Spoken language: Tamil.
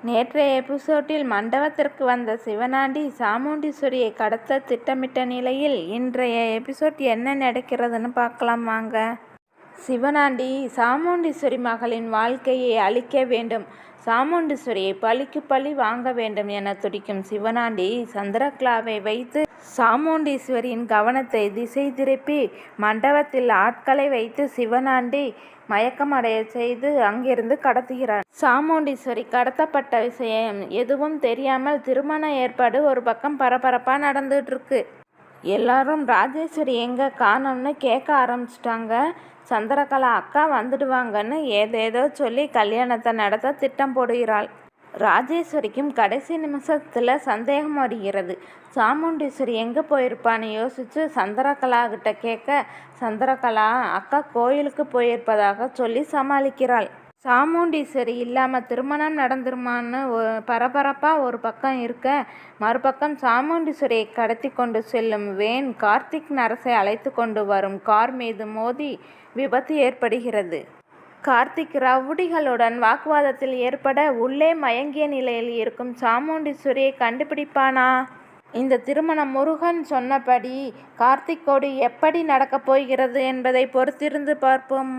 நேற்றைய எபிசோடில் மண்டபத்திற்கு வந்த சிவனாண்டி சாமுண்டீஸ்வரியை கடத்த திட்டமிட்ட நிலையில் இன்றைய எபிசோட் என்ன நடக்கிறதுன்னு பார்க்கலாம் வாங்க. சிவனாண்டி சாமுண்டீஸ்வரி மகளின் வாழ்க்கையை அழிக்க வேண்டும், சாமுண்டீஸ்வரியை பழிக்கு பழி வாங்க வேண்டும் என துடிக்கும் சிவனாண்டி சந்திரகலாவை வைத்து சாமுண்டீஸ்வரியின் கவனத்தை திசை திருப்பி மண்டபத்தில் ஆட்களை வைத்து சிவனாண்டி மயக்கமடைய செய்து அங்கிருந்து கடத்துகிறார். சாமுண்டீஸ்வரி கடத்தப்பட்ட விஷயம் எதுவும் தெரியாமல் திருமண ஏற்பாடு ஒரு பக்கம் பரபரப்பா நடந்துட்டு இருக்கு. எல்லாரும் ராஜேஸ்வரி எங்க காணோம்னு கேட்க ஆரம்பிச்சிட்டாங்க. சந்திரகலா அக்கா வந்துடுவாங்கன்னு ஏதேதோ சொல்லி கல்யாணத்தை நடத்த திட்டம் போடுகிறாள். ராஜேஸ்வரிக்கும் கடைசி நிமிஷத்துல சந்தேகம் வருகிறது. சாமுண்டீஸ்வரி எங்கே போயிருப்பான்னு யோசிச்சு சந்திரகலா கிட்ட கேட்க, சந்திரகலா அக்கா கோயிலுக்கு போயிருப்பதாக சொல்லி சமாளிக்கிறாள். சாமுண்டீஸ்வரி இல்லாமல் திருமணம் நடந்துருமான்னு பரபரப்பாக ஒரு பக்கம் இருக்க, மறுபக்கம் சாமுண்டீஸ்வரியை கடத்தி கொண்டு செல்லும் வேன் கார்த்திக் நரசை அழைத்து கொண்டு வரும் கார் மீது மோதி விபத்து ஏற்படுகிறது. கார்த்திக் ரவுடிகளுடன் வாக்குவாதத்தில் ஏற்பட உள்ளே மயங்கிய நிலையில் இருக்கும் சாமுண்டீஸ்வரியை கண்டுபிடிப்பானா? இந்த திருமணம் முருகன் சொன்னபடி கார்த்திக்கோடு எப்படி நடக்கப் போகிறது என்பதை பொறுத்திருந்து பார்ப்போம்.